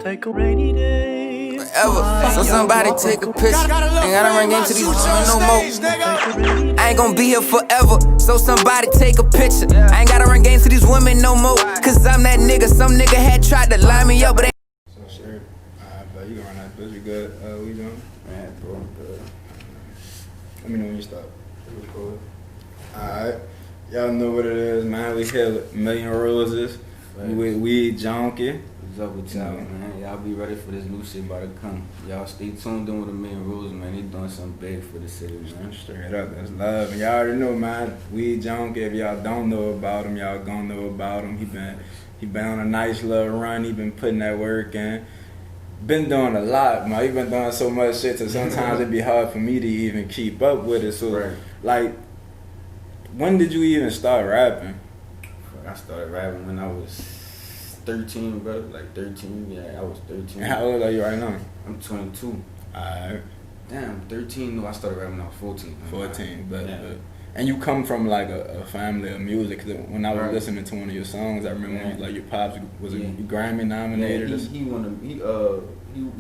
Take a rainy day. Forever. So somebody take a picture. Ain't gotta run into these women no more. I ain't gon' be here forever. So somebody take a picture. I ain't gotta run games to these women no more. Cause I'm that nigga. Some nigga had tried to line me up, but ain't. So sure. Alright, but you can run that bitch. We good? We doing? Man, bro, I'm good. Let me know when you stop. Alright. Y'all know what it is, man. We here with Million Roses. We with WeedJunky. What's up with y'all, man? Y'all be ready for this new shit about to come. Y'all stay tuned in with the Million Roses, man. They doing something big for the city, man. Straight up, that's love. And y'all already know, man. WeedJunky. If y'all don't know about him, y'all gonna know about him. He been on a nice little run. He been putting that work in. Been doing a lot, man. He been doing so much shit that sometimes it be hard for me to even keep up with it. So, like, when did you even start rapping? I started rapping when I was 13, bro. Like 13, yeah, I was 13. How old are you right now? I'm 22. Alright. Damn, 13. No, I started rapping when I was 14. 14, but and you come from like a family of music. Cause when I was listening to one of your songs, I remember like your pops was a Grammy nominated. Yeah,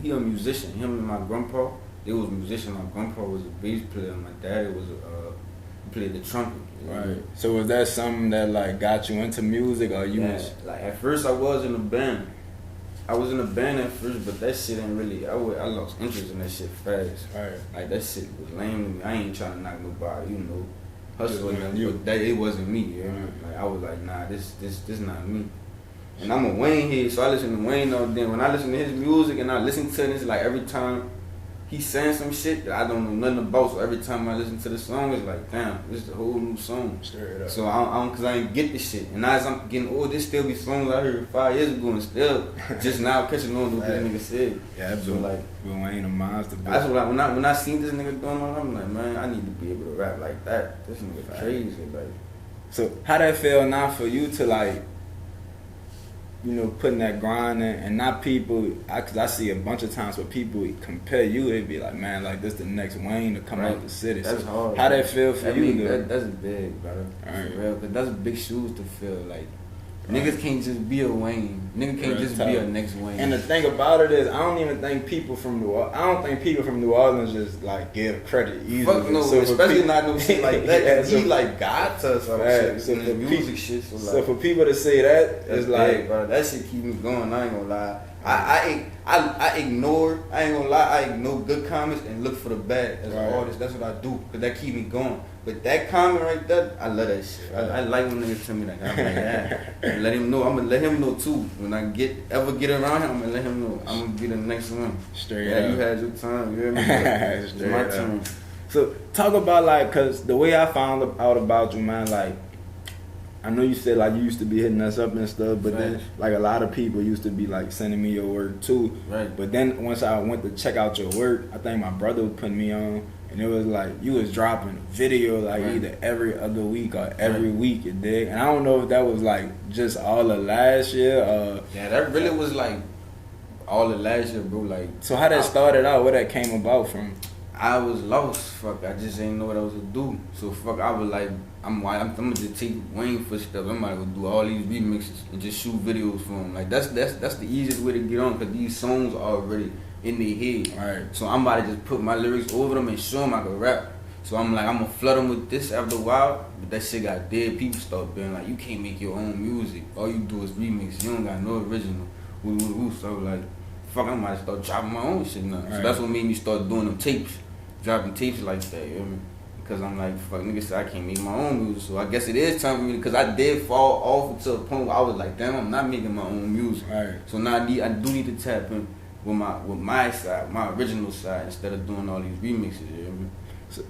he a musician. Him and my grandpa, they was musicians. My grandpa was a bass player. And my dad was played the trumpet. Right. So was that something that like got you into music, or you was like at first I was in a band. I was in a band at first, but that shit ain't really. I lost interest in that shit fast. Right. Like that shit was lame to me. I ain't trying to knock nobody, hustling. But that it wasn't me. You know? Like I was like, nah, this not me. And I'm a Wayne head, so I listen to Wayne all day. When I listen to his music and I listen to this, like every time he's saying some shit that I don't know nothing about, so every time I listen to the song, it's like, damn, this is a whole new song. Straight up. So cause I ain't get this shit. And as I'm getting old, there still be songs I heard 5 years ago and still just now catching on to what this nigga said. Yeah, so like, Wayne a monster. That's what when I seen this nigga doing on, I'm like, man, I need to be able to rap like that. This nigga crazy, like. So how that feel now for you to like, putting that grind in, and not people, cause I see a bunch of times where people compare you, it'd be like, man, like this the next Wayne to come out the city. That's hard. How that feel for you? That's big, brother. For real, cause that's big shoes to fill. Like, niggas can't just be a Wayne. Niggas can't just be a next Wayne. And the thing about it is, I don't even think people from New Orleans just like give credit easily. Fuck no, so especially not no shit like that. Yeah, he like God to us. So the music shit. So for people to say that, it's like, bro, that shit keep me going. I ain't gonna lie. I ignore good comments and look for the bad as an artist. That's what I do, cause that keep me going. But that comment right there, I love that shit. I like when niggas tell me that. I'm like, yeah. Let him know. I'm gonna let him know too. When I ever get around him, I'm gonna let him know. I'm gonna be the next one. Straight up. You had your time. You hear me? It's my turn. So talk about like, cause the way I found out about you, man, like, I know you said like you used to be hitting us up and stuff, but then like a lot of people used to be like sending me your work too. Right. But then once I went to check out your work, I think my brother was putting me on, and it was like you was dropping video like either every other week or every week, you dig? And I don't know if that was like just all of last year or yeah, that really was like all of last year, bro. Like, so how that started out, where that came about from? I was lost. Fuck, I just ain't know what I was to do. So fuck, I was like, I'm gonna just take Wayne footsteps. I'm gonna go do all these remixes and just shoot videos for him. Like that's the easiest way to get on, cause these songs are already in their head. Right. So I'm about to just put my lyrics over them and show them I can rap. So I'm like, I'm gonna flood them with this after a while. But that shit got dead. People start being like, you can't make your own music. All you do is remix. You don't got no original. So like, fuck, I might start dropping my own shit now. So that's what made me start doing them tapes. Dropping tapes like that, you know what I mean? Because I'm like, fuck, niggas said I can't make my own music. So I guess it is time for me, because I did fall off to a point where I was like, damn, I'm not making my own music. Right. So now I do need to tap in with my side, my original side, instead of doing all these remixes, you know what I mean?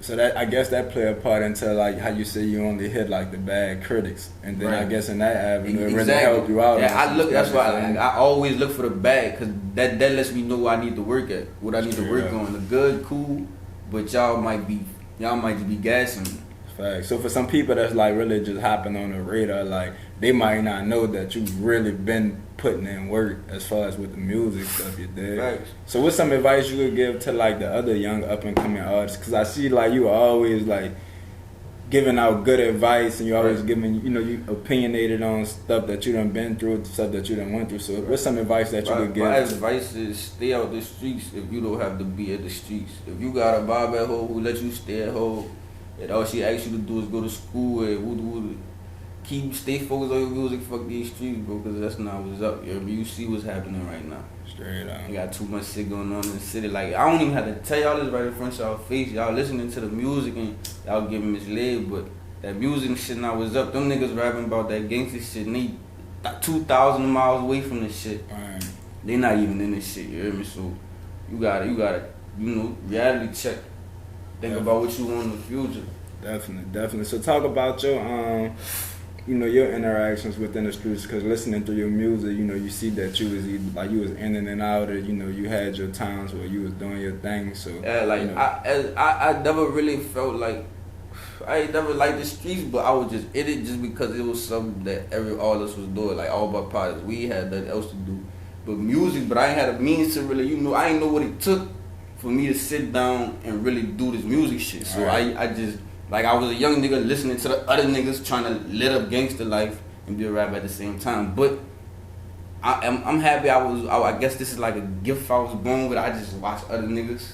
So that, I guess that play a part into like how you say you only hit like the bad critics, and then I guess in that avenue it really helped you out. Yeah, that's why I always look for the bad, because that lets me know what I need to work at, what I need to work on. The good, cool, but y'all might just be gassing me. Fact. So for some people that's like really just hopping on the radar, like they might not know that you've really been putting in work as far as with the music stuff you did. Right. So what's some advice you would give to like the other young up and coming artists? Cause I see like you always like giving out good advice, and you always giving, you know, you opinionated on stuff that you done been through, stuff that you done went through. So what's some advice that you could give? My advice is stay out the streets if you don't have to be at the streets. If you got a Bob at home who let you stay at home, and all she asks you to do is go to school and stay focused on your music, fuck these streets, bro, because that's not what's up. You see what's happening right now. Straight up. You got too much shit going on in the city. Like, I don't even have to tell y'all this right in front of y'all face. Y'all listening to the music and y'all getting misled, but that music and shit now was up. Them niggas rapping about that gangster shit and they 2,000 miles away from this shit. Right. They not even in this shit, you hear me? So you gotta, you know, reality check. Think about what you want in the future. Definitely. So talk about your you know, your interactions within the streets, because listening to your music, you know, you see that you was you was in and out, or you know, you had your times where you was doing your thing. So yeah, like, you know, I never really felt like I ain't never liked the streets, but I was just in it just because it was something that all of us was doing. Like all my partners, we had nothing else to do but music. But I ain't had a means to really, you know, I ain't know what it took for me to sit down and really do this music shit. So I just. Like, I was a young nigga listening to the other niggas trying to live up gangster life and be a rapper at the same time. But I'm happy I guess this is like a gift I was born with. I just watch other niggas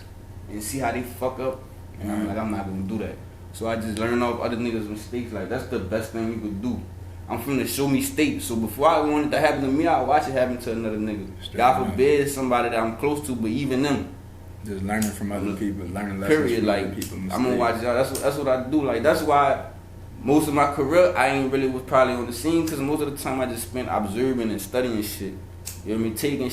and see how they fuck up. And I'm like, I'm not gonna do that. So I just learn off other niggas' mistakes. Like, that's the best thing you could do. I'm from the show me state. So before I want it to happen to me, I watch it happen to another nigga. God forbid somebody that I'm close to, but even them. Just learning from other people, learning lessons period, from like, other people. I'm gonna watch y'all. That's what I do. Like, that's why most of my career I ain't really was probably on the scene, because most of the time I just spent observing and studying shit. You know what I mean? Taking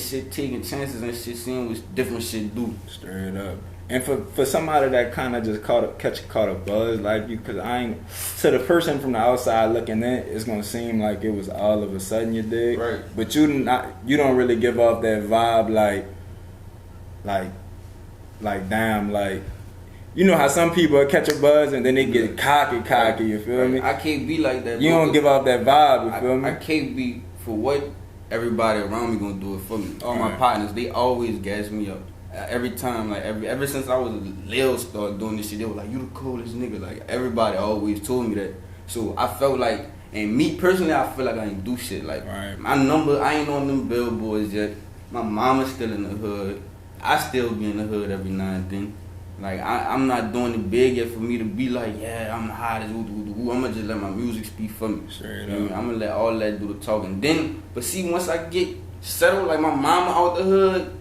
chances and shit, seeing what different shit do. Straight up. And for somebody that kind of just caught a buzz like you, because I ain't, to the person from the outside looking in, it's gonna seem like it was all of a sudden you did. Right. But you don't really give off that vibe like damn, like, you know how some people catch a buzz and then they get cocky, you feel me? I can't be like that. You don't give off that vibe, you feel me? I can't be, for what everybody around me gonna do it for me. All my partners, they always gas me up. Every time, like, ever since I was little, started doing this shit, they were like, you the coolest nigga. Like, everybody always told me that. So I felt like, and me personally, I feel like I ain't do shit. Like, my number, I ain't on them billboards yet. My mama's still in the hood. I still be in the hood every now and then. Like, I'm not doing it big yet for me to be like, yeah, I'm the hottest, I'm gonna just let my music speak for me. Straight I'm gonna let all that do the talking. Then, but see, once I get settled, like my mama out the hood,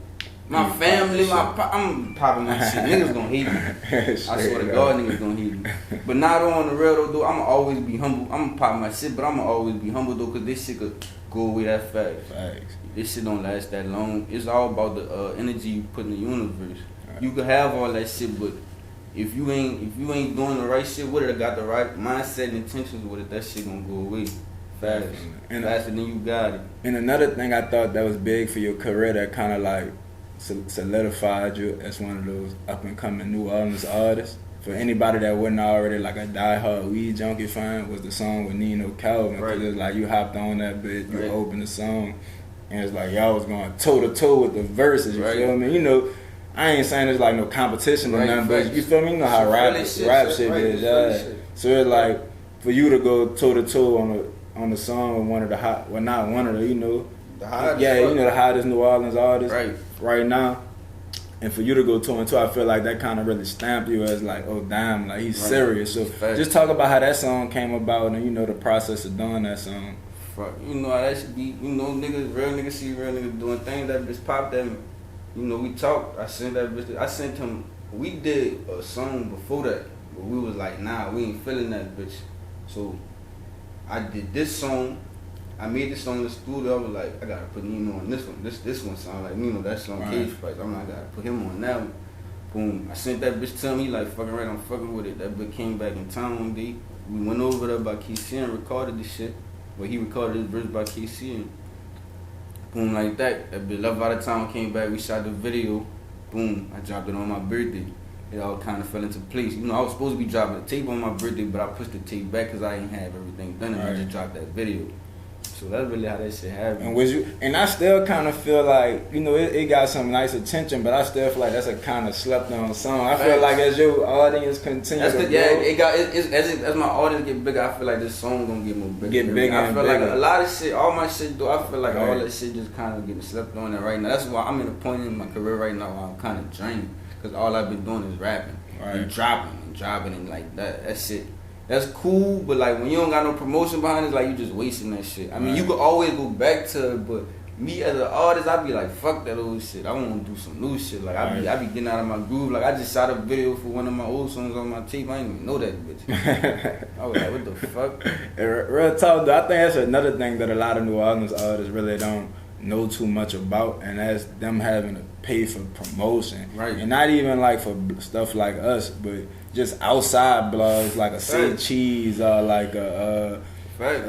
my family, I'm popping my shit. Niggas gonna hate me. I swear to God, niggas gonna hate me. But not on the real though, I'ma always be humble. I'm gonna pop my shit, but I'ma always be humble though, cause this shit could go away that fast. Facts. This shit don't last that long. It's all about the energy you put in the universe. You can have all that shit, but if you ain't doing the right shit with it, or got the right mindset and intentions with it, that shit gonna go away fast. And faster than you got it. And another thing I thought that was big for your career that kind of like solidified you as one of those up and coming New Orleans artists. For anybody that wasn't already like a diehard WeedJunky fan, was the song with Nino Calvin. Cause it's like you hopped on that bit, you opened the song, and it's like y'all was going toe to toe with the verses. You feel me? You know, I ain't saying it's like no competition or nothing, but you feel me? You know how rap shit is, yeah. So it's like for you to go toe to toe on the song with one of the hot, well, not one of the, you know, the hottest, you know, the hottest New Orleans artists right now. And for you to go toe and toe, I feel like that kind of really stamped you as like, oh damn, like he's serious. So just talk about how that song came about and, you know, the process of doing that song. You know how that should be. You know, niggas, real niggas see real niggas doing things. That bitch popped at me. You know, we talked. I sent him. We did a song before that, but we was like, nah, we ain't feeling that bitch. So I did this song. I made this song in the studio. I was like, I gotta put Nino on this one. This one sound like Nino. That song Cage Fight. I'm like, I gotta put him on that one. Boom. I sent that bitch to him. He like, fucking right, I'm fucking with it. That bitch came back in town one day. We went over there by KC and recorded this shit. But he recorded his verse by KC and boom, like that. That bitch left out of town, came back, we shot the video. Boom, I dropped it on my birthday. It all kind of fell into place. You know, I was supposed to be dropping the tape on my birthday, but I pushed the tape back because I didn't have everything done, and I just dropped that video. So that's really how that shit happened. And I still kind of feel like, you know, it got some nice attention, but I still feel like that's a kind of slept on song. I feel like as your audience continues to grow, as my audience get bigger, I feel like this song gonna get more bigger. Get bigger I feel and like bigger. a lot of shit, all my shit though, I feel like all that shit just kind of getting slept on. And right now, that's why I'm in a point in my career right now where I'm kind of drained, because all I've been doing is rapping and dropping and like that shit. That's cool, but like when you don't got no promotion behind it, like you just wasting that shit. I mean, you could always go back to it, but me as an artist, I be like, fuck that old shit. I want to do some new shit. Like I be getting out of my groove. Like I just shot a video for one of my old songs on my tape. I didn't even know that bitch. I was like, what the fuck? Real talk, though, I think that's another thing that a lot of New Orleans artists really don't know too much about, and that's them having to pay for promotion. Right. And not even like for stuff like us, but just outside blogs like a Say Cheese or like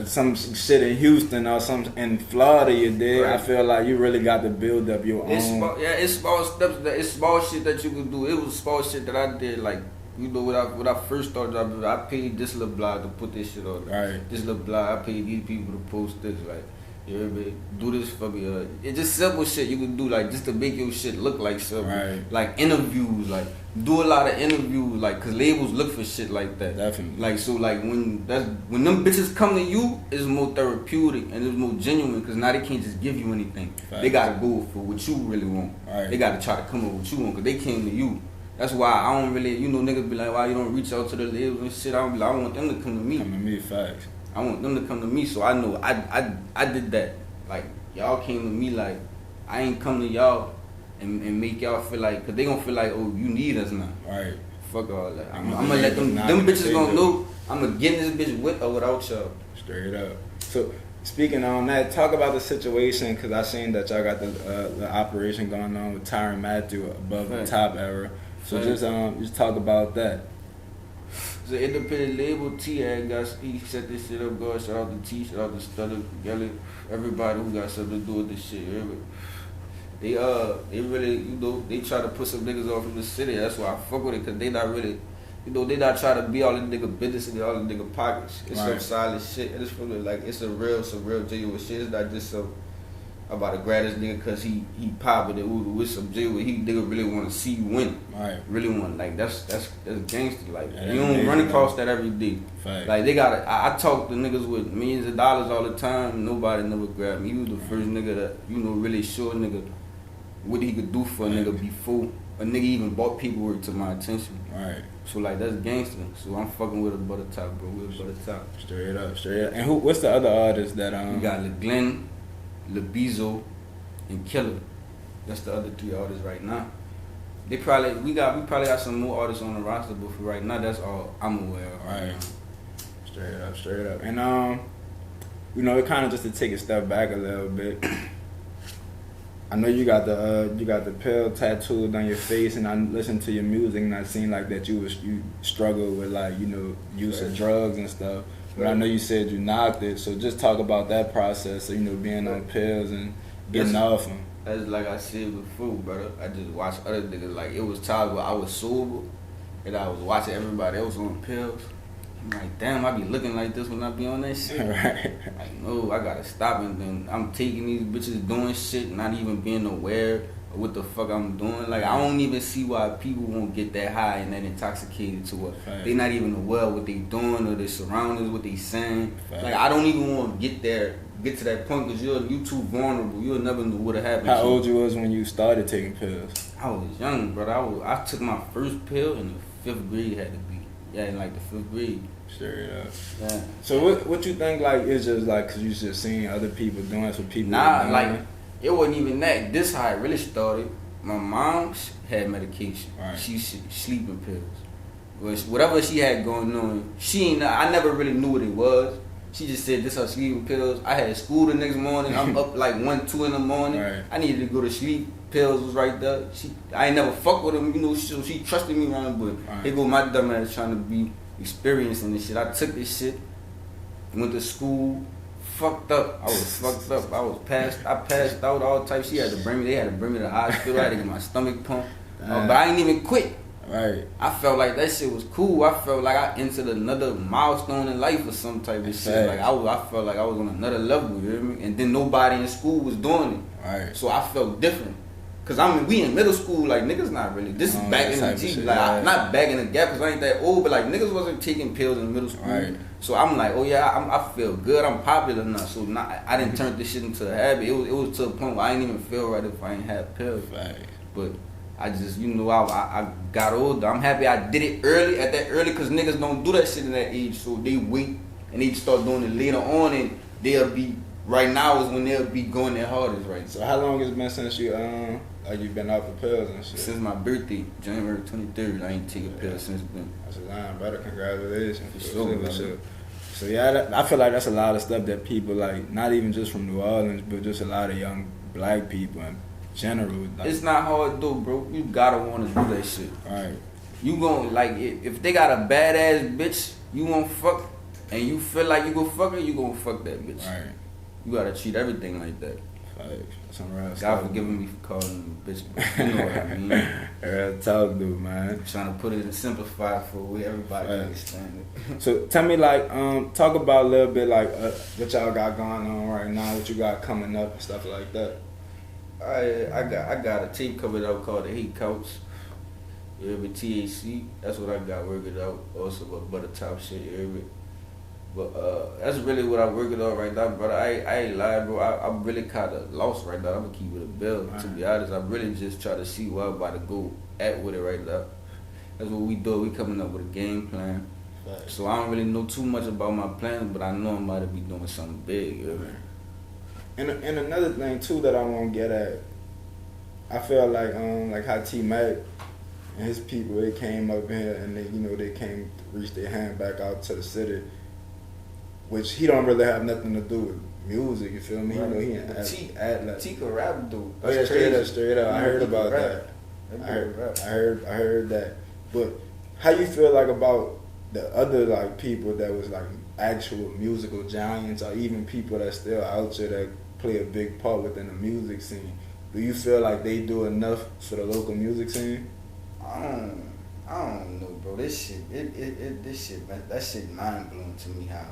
some shit in Houston or some in Florida you did. I feel like you really got to build up your own. It's small steps. It's small shit that you can do. It was small shit that I did. Like, you know, when I first started dropping, I paid this little blog to put this shit on. Right. This little blog, I paid these people to post this. Like, you know, do this for me. It's just simple shit you can do, like just to make your shit look like something. Right. Like interviews, like do a lot of interviews, like cause labels look for shit like that. Definitely. Like so, like when them bitches come to you, it's more therapeutic and it's more genuine, cause now they can't just give you anything. Right. They gotta go for what you really want. Right. They gotta try to come up with what you want, cause they came to you. That's why I don't really, you know, niggas be like, why you don't reach out to the labels and shit. I don't be like, I want them to come to me. Come to me, facts. I want them to come to me, so I know I did that. Like y'all came to me, like I ain't come to y'all and make y'all feel like, cause they gonna feel like, oh, you need us now. Right. Fuck all that. I'm gonna let them bitches gonna know I'm gonna get this bitch with or without y'all. Straight up. So speaking on that, talk about the situation, cause I seen that y'all got the operation going on with Tyron Matthew above the top era. So just talk about that. It's an independent label. T had he set this shit up. God, shout out to T, shout out to Stutter, Gelly, everybody who got something to do with this shit. They really, you know, they try to put some niggas off from the city. That's why I fuck with it, cause they not really, you know, they not trying to be all the nigga business and all the nigga pockets. It's some solid shit. It's really like it's some real genuine shit. It's not just some about to grab this nigga cause he popping it with some genuine. He nigga really want to see you win. Right. Really want, like that's gangster. Like you don't run across that every day. Fact. Like they got I talk to niggas with millions of dollars all the time. Nobody never grabbed me. He was the first nigga that, you know, really showed nigga what he could do for a nigga before a nigga even bought paperwork to my attention. Right. So like that's gangster. So I'm fucking with a butter top, bro. With a butter top. Straight up. And what's the other artists that We got LeGlenn, LeBizo, and Killer. That's the other three artists right now. We probably got some more artists on the roster, but for right now, that's all I'm aware of. Right. Straight up. And you know, it kind of just to take a step back a little bit. I know you got the pill tattooed on your face, and I listened to your music, and I seen like that you struggle with, like, you know, use of drugs and stuff. But I know you said you knocked it, so just talk about that process of, you know, being on pills and getting off them. That's like I said before, brother. I just watched other niggas. Like, it was times where I was sober and I was watching everybody else on pills. I'm like, damn, I be looking like this when I be on that shit. Right. Like, no, I gotta stop, and then I'm taking these bitches doing shit, not even being aware of what the fuck I'm doing. Like, I don't even see why people won't get that high and that intoxicated to what they not even aware of what they doing or their surroundings, what they saying. Like, I don't even want to get to that point, because you too vulnerable. You'll never know what'll happen. How old you was when you started taking pills? I was young, bro. I took my first pill in the 5th grade, had to be. Yeah, in like the 5th grade. Straight up. Yeah. So what you think, like, is just like, cause you just seen other people doing it, so people. Nah, like, it wasn't even that. This how it really started. My mom had medication. Right. She sleeping pills. Whatever she had going on, I never really knew what it was. She just said this her sleeping pills. I had school the next morning. I'm up like 1, 2 in the morning. Right. I needed to go to sleep. Pills was right there. I ain't never fuck with them, you know. So she trusted me around, but here go my dumb ass trying to be experiencing this shit. I took this shit, went to school, fucked up. I was fucked up. I passed out all types. They had to bring me to the hospital. I had to get my stomach pumped. But I ain't even quit. Right. I felt like that shit was cool. I felt like I entered another milestone in life or some type of shit. Like I felt like I was on another level, you hear me? And then nobody in school was doing it. Right. So I felt different. Cause I mean, we in middle school, like niggas not really. This is back in the G, like not back in the gap, cause I ain't that old, but like niggas wasn't taking pills in middle school. Right. So I'm like, oh yeah, I feel good, I'm popular now. So I didn't turn this shit into a habit. It was to a point where I didn't even feel right if I ain't had pills. Right. But I just, you know, I got older. I'm happy I did it early, cause niggas don't do that shit in that age. So they wait and they start doing it later on, and they'll be. Right now is when they'll be going their hardest, right? So how long has it been since you you've been off the pills and shit? Since my birthday, January 23rd, I ain't taking pills since then. That's a line, brother. Congratulations. For sure. So yeah, I feel like that's a lot of stuff that people like, not even just from New Orleans, but just a lot of young black people in general. Like, it's not hard though, bro. You gotta want to do that shit. Right. You gon' like if they got a badass bitch, you won't fuck, and you feel like you gon' fuck her, you gon' fuck that bitch. Right. You gotta treat everything like that. God forgiving me for calling him a bitch, but you know what I mean. Real talk, dude, man. I'm trying to put it in simplified for where everybody can understand it. So tell me, like, talk about a little bit, like, what y'all got going on right now, what you got coming up and stuff like that. I got a tape covered out called The Hate Couch. With THC, that's what I got working out. Also with Butter Top shit, But that's really what I'm working on right now, brother. I ain't lying, bro. I'm really kind of lost right now. I'm gonna keep it a bill. Right. To be honest, I really just try to see where I'm about to go at with it right now. That's what we do. We coming up with a game plan. Right. So I don't really know too much about my plans, but I know I'm about to be doing something big. You know? And another thing too that I want to get at, I feel like how T-Mac and his people, they came up here and they came to reach their hand back out to the city. Which he don't really have nothing to do with music, you feel me? Right. He ain't T could rap, dude. Oh yeah, straight up. I heard about that. I heard that. But how you feel like about the other like people that was like actual musical giants, or even people that still out there that play a big part within the music scene? Do you feel like they do enough for the local music scene? I don't know, bro. This shit, this shit, man, that shit mind blowing to me. How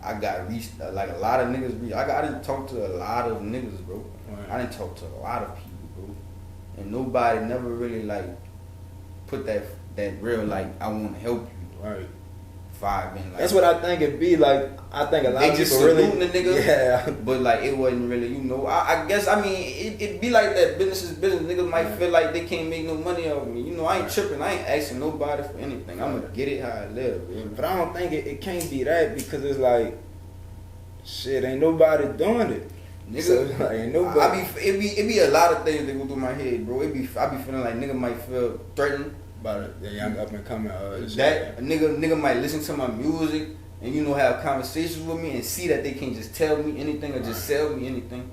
I got reached, like a lot of niggas. I didn't talk to a lot of niggas, bro. Right. I didn't talk to a lot of people, bro. And nobody never really like put that real like I want to help you. Right. Vibe in. Like, that's what I think it be like. I think a lot of people really the nigga, yeah. But like it wasn't really, you know. I guess I mean it be like that. Business is business. Niggas might feel like they can't make no money off me. You know, I ain't tripping. I ain't asking nobody for anything. I'm gonna get it how I live. Bro. But I don't think it can't be that, because it's like shit. Ain't nobody doing it. Nigga, so, like, ain't nobody. It be a lot of things that go through my head, bro. I be feeling like nigga might feel threatened. About the young up and coming. That a nigga might listen to my music and have conversations with me and see that they can't just tell me anything or just sell me anything.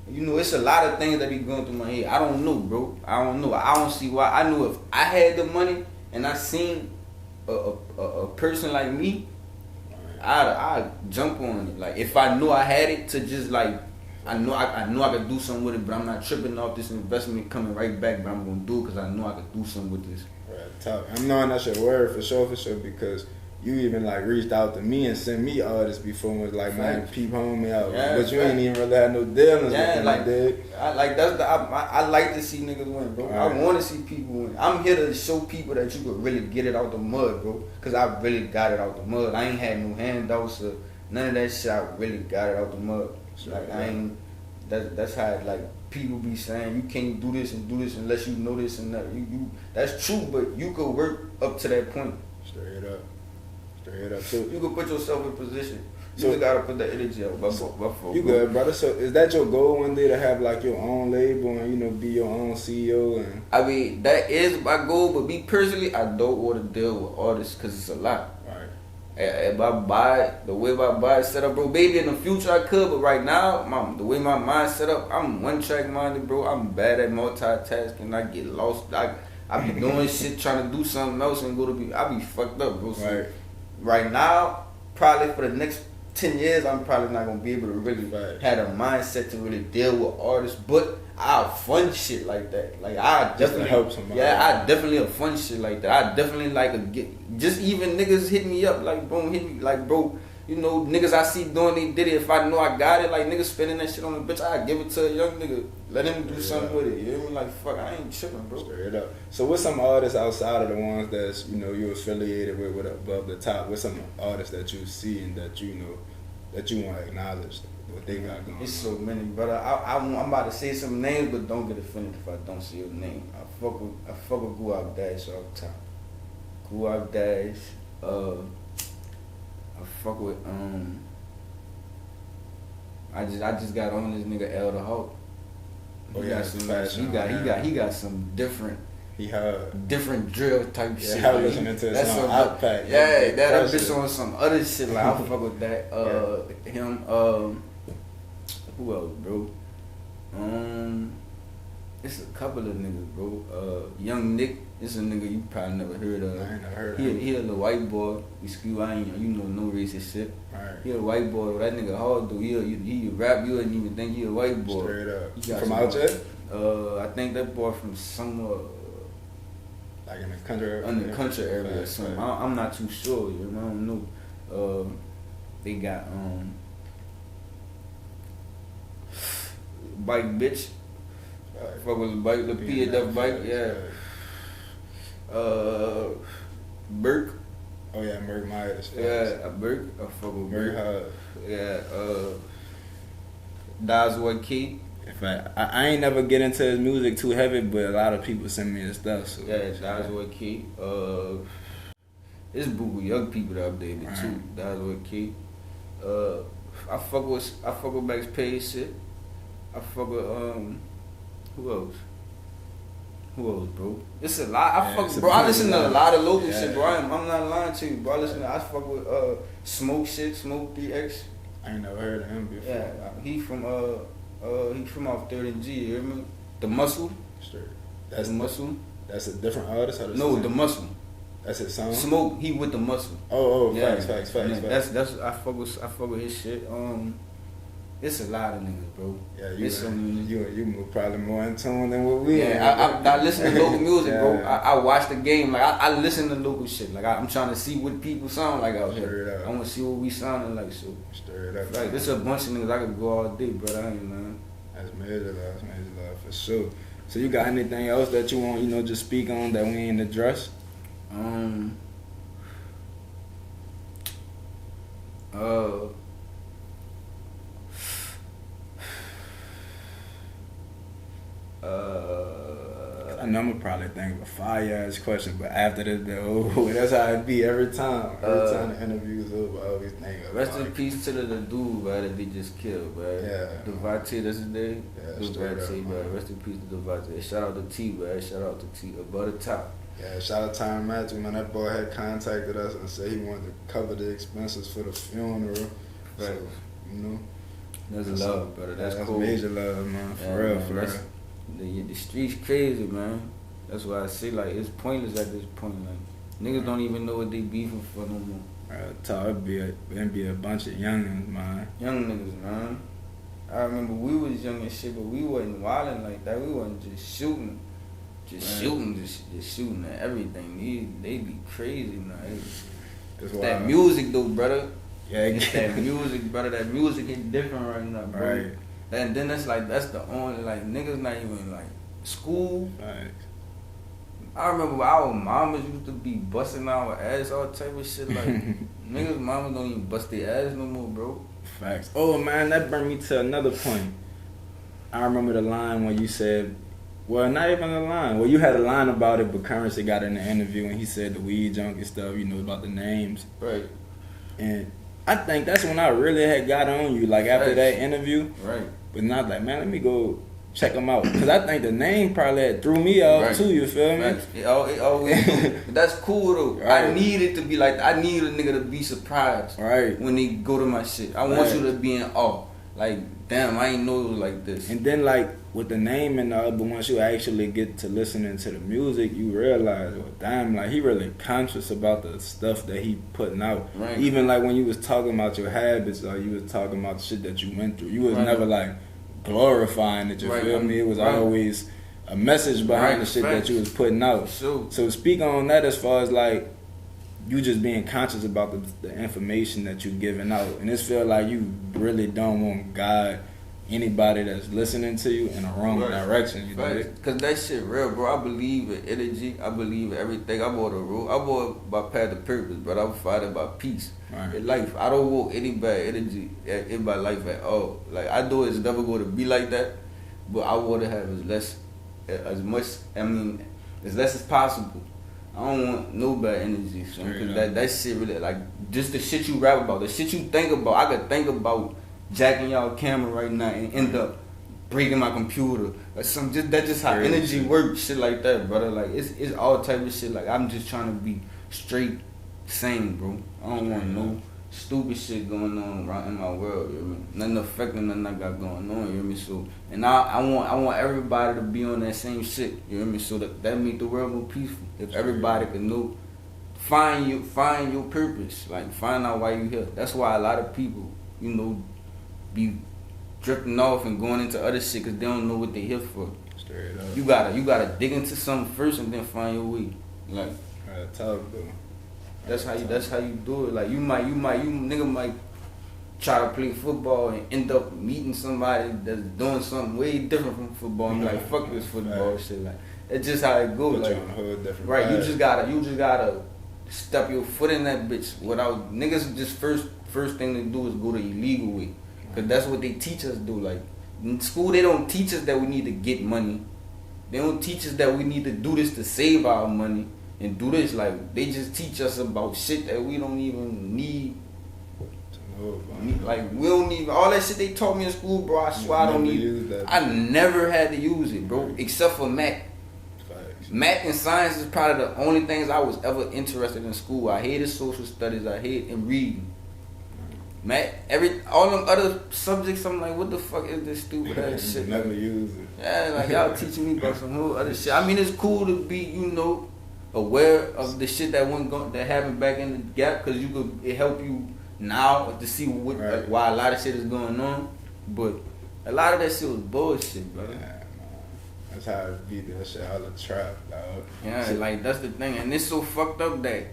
You know, it's a lot of things that be going through my head. I don't know, bro. I don't know. I don't see why. I knew if I had the money and I seen a person like me, I'd jump on it. Like if I knew I had it to just like. I know I could do something with it, but I'm not tripping off this investment coming right back. But I'm gonna do it because I know I could do something with this. Right, I'm knowing that's your word for sure, because you even like reached out to me and sent me artists before and was like, man, peep homie out, but you ain't even really had no dealings with them, like that. I like to see niggas win, bro. Right. I want to see people win. I'm here to show people that you could really get it out the mud, bro. Cause I really got it out the mud. I ain't had no handouts or none of that shit. I really got it out the mud. Like I ain't. That's how like people be saying you can't do this unless you know this and that. You that's true, but you could work up to that point. Straight up. So you could put yourself in position. You just gotta put that energy out. You good, brother? So is that your goal one day, to have like your own label and be your own CEO? And I mean that is my goal, but me personally, I don't want to deal with artists because it's a lot. If I buy the way my mind set up, bro, maybe in the future I could, but right now, the way my mind set up, I'm one track minded, bro. I'm bad at multitasking. I get lost. I be doing shit, trying to do something else and I be fucked up, bro. So right now, probably for the next 10 years, I'm probably not gonna be able to really have a mindset to really deal with artists, but I fun shit like that. Like I definitely help somebody. Yeah, I definitely a fun shit like that. I definitely like a get. Just even niggas hit me up like, bro, hit me like, bro. You know, niggas I see doing they did it. If I know I got it, like niggas spending that shit on the bitch, I give it to a young nigga. Let him do something with it. You know, like fuck, I ain't tripping, bro. Straight up. So what's some artists outside of the ones that's you affiliated with above the top? What's some artists that you see and that you know that you want to acknowledge what they got going? It's so many, brother. I'm about to say some names, but don't get offended if I don't say your name. I fuck with Guap Dash off top. Guap Dash. I fuck with I just got on this nigga Elder Hawk. He got some different drill type shit. Yeah, I was listening to his song Outpack. Yeah, that bitch on some other shit. Like I fuck with that. Him. Who else, bro? It's a couple of niggas, bro. Young Nick. It's a nigga you probably never heard of. I ain't never heard of him. He a little white boy. I ain't, no racist shit. Right. He a white boy. That nigga hard though. He rap. You wouldn't even think he a white boy. Straight up. From out there? I think that boy from somewhere. Like in the country. In the country area or something. I'm not too sure. I don't know. They got bike bitch. Fuck with the bike, the PAF bike, yeah. Burke. Oh yeah, Merc Myers. Yeah, Burke. I fuck with Burke. Yeah. Dazwa Key. In fact, I ain't never get into his music too heavy, but a lot of people send me his stuff. So yeah, Dazwa Key. It's Boo young people that updated right. too. Dazwa Key. I fuck with Max Payne shit. I fuck with who else, bro? It's a lot. I listen to a lot of local shit, bro. I'm not lying to you, bro. I fuck with Smoke shit, Smoke 3X. I ain't never heard of him before. Yeah, he from off 30G, you hear me? The Muscle. Straight. That's the Muscle. That's a different artist. No, the Muscle. That's his song. Smoke, he with the Muscle. Oh, yeah, facts. That's I fuck with his shit. It's a lot of niggas, bro. Yeah, you probably more in tune than what we. Yeah, I listen to local music, bro. I watch the game. Like I listen to local shit. Like I'm trying to see what people sound like out here. I want to see what we sounding like. So straight up. Like there's a bunch of niggas I could go all day, bro. I ain't man. That's major love for sure. So you got anything else that you want, just speak on that we ain't addressed? I know I'm gonna probably think of a fire-ass question, but after this, that's how it be every time. Every time the interview's over, I always think of rest in peace to the dude, bro, that they just killed, bro. Yeah. Devontae, that's his name? Yeah, Devontae, bro. Rest in peace to Devontae. Shout out to T, bro. Shout out to T. Above the top. Yeah, shout out to Time Matthew, man. That boy had contacted us and said he wanted to cover the expenses for the funeral. Right. So, That's love, brother. That's cool. Major love, man. For real. The streets crazy, man. That's why I say, like, it's pointless at this point. Like, niggas don't even know what they beefing for no more. It'd be a bunch of youngins, man. Young niggas, man. I remember we was young and shit, but we wasn't wilding like that. We wasn't just shooting. Just shooting at everything. They be crazy now. It's that music though, brother. Yeah, it's that music, brother. That music is different right now, bro. Right. And then that's the only, like, niggas not even like school. Right. I remember our mamas used to be busting our ass, all type of shit. Like niggas' mamas don't even bust their ass no more, bro. Facts. Oh man, that brought me to another point. I remember the line when you said, well, not even a line. Well, you had a line about it, but Currency got in the interview and he said the WeedJunky stuff, about the names. Right. And I think that's when I really had got on you, like after that interview. Right. But not like, man, let me go check them out. Because I think the name probably had threw me off too, you feel me? It always do. But that's cool though. Right. I need it to be like, I need a nigga to be surprised right when they go to my shit. I want you to be in awe. Like, damn, I ain't know it was like this. And then, like, with the name and the other, once you actually get to listening to the music, you realize, well, damn, like, he really conscious about the stuff that he putting out. Right. Even, like, when you was talking about your habits, or you was talking about the shit that you went through, you was never, like, glorifying it, you feel me? It was always a message behind the shit that you was putting out. Sure. So speak on that as far as, like, you just being conscious about the information that you giving out. And it's feel like you really don't want to guide anybody that's listening to you in the wrong direction. You know? Because that shit real, bro. I believe in energy. I believe in everything. I bought a rule. I bought by path of purpose, but I'm fighting by peace. Right. In life, I don't want any bad energy in my life at all. Like, I know it's never going to be like that, but I want to have as less as possible. I don't want no bad energy, son, because that shit really, like, just the shit you rap about, the shit you think about. I could think about jacking y'all camera right now and end up breaking my computer or something. That's just how energy works, shit like that, brother. Like, it's all type of shit. Like, I'm just trying to be straight sane, bro. I don't want no stupid shit going on right in my world, you hear me? Nothing affecting nothing I got going on, you hear me? So, and I want everybody to be on that same shit, you hear me? So that make the world more peaceful. If everybody can know, find your purpose, like, find out why you here. That's why a lot of people, you know, be drifting off and going into other shit because they don't know what they here for. Straight up. You gotta dig into something first and then find your way. Like, talk though. That's how you do it. Like, you nigga might try to play football and end up meeting somebody that's doing something way different from football. And be like, fuck this football shit. Like, that's just how it goes. Like, right, you just gotta step your foot in that bitch without niggas. Just first thing to do is go the illegal way, cause that's what they teach us to do. Like, in school, they don't teach us that we need to get money. They don't teach us that we need to do this to save our money and do this. Like, they just teach us about shit that we don't even need. Like, we don't even, all that shit they taught me in school, bro, I swear I don't need that. I never had to use it, bro, except for math. Math and science is probably the only things I was ever interested in school. I hated social studies, I hated reading. Math, all them other subjects, I'm like, what the fuck is this stupid ass shit? Never use it. Yeah, like, y'all teaching me about some whole other shit. I mean, it's cool to be, you know, aware of the shit that that happened back in the gap, because it help you now to see why a lot of shit is going on. But a lot of that shit was bullshit, brother. Yeah, that's how it be, that shit all the trap, dog. Yeah, like, that's the thing. And it's so fucked up that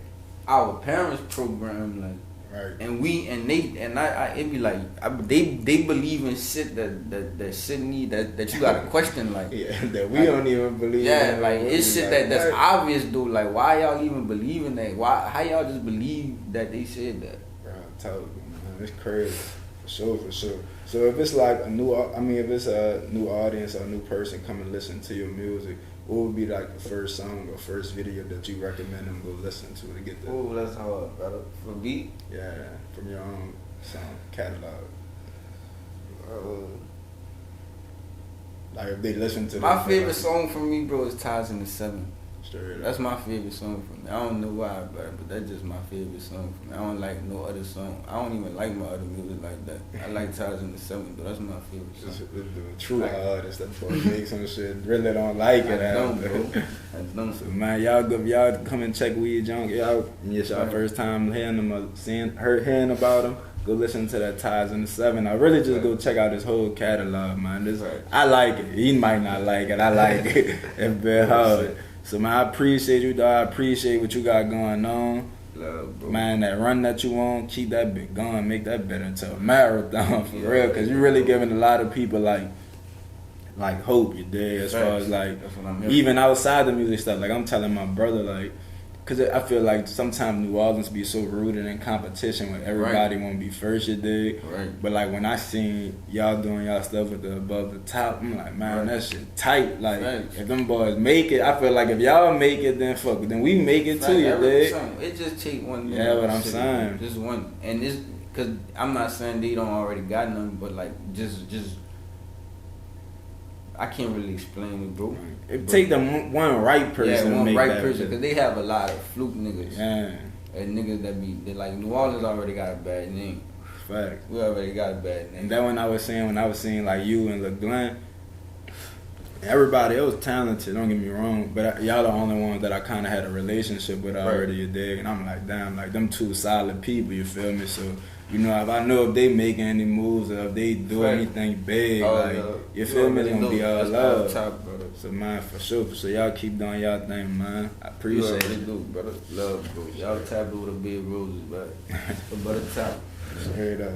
our parents program, like, and it be like, they believe in shit that shit need that you gotta question, like, that we don't even believe. Yeah, like, it's shit that's obvious, dude. Like, why y'all even believe in that? How y'all just believe that they said that? Bro, I told you, man, it's crazy, for sure. So if it's like if it's a new audience or a new person coming listen to your music, what would be like the first song or first video that you recommend them go listen to get the? Oh, that's hard, brother. For beat? Yeah, from your own song catalog. Like, if they listen to my favorite song from me, bro, is Ties in the Seven. Straight up. That's my favorite song from me. I don't know why, but that's just my favorite song from me. I don't like no other song. I don't even like my other music like that. I like Ties in the Seven, though. That's my favorite song. The true artist that boy makes some shit really don't like it. I don't, bro. I don't. So, man, y'all come and check WeedJunky out. And it's y'all first time hearing them or hearing about them. Go listen to that Ties in the Seven. I really just go check out his whole catalog, man. I like it. He might not like it. I like it. It's very hard. So, man, I appreciate you, dog. I appreciate what you got going on. Love, bro. Man, that run that you on, keep that bit going. Make that better into a marathon, for real. Because you're really giving a lot of people, like hope, you dig? As far as, like, even outside the music stuff. Like, I'm telling my brother, like, because I feel like sometimes New Orleans be so rooted in competition where everybody want to be first, you dig? But, like, when I seen y'all doing y'all stuff with the above the top, I'm like, man, that shit tight. Like, if them boys make it, I feel like if y'all make it, then fuck it. Then we make it too, you dig? It just take one. Yeah, what I'm saying. Just one. And this, because I'm not saying they don't already got none, but, like, just I can't really explain it, bro. It take them one right person to make that. Because they have a lot of fluke niggas. Yeah. And niggas that like, New Orleans already got a bad name. fact. We already got a bad name. And that when I was seeing like you and Lil Glenn, everybody else talented, don't get me wrong, but y'all the only ones that I kind of had a relationship with already, you dig? And I'm like, damn, like them two solid people, you feel me? So, you know, if they making any moves or if they do anything big, you feel me, it's gonna be all love. Top, brother. So, man, for sure. So, y'all keep doing y'all thing, man. I appreciate it. Do, brother. Love, bro. Y'all tap with the big roses, but the butter top. Straight up.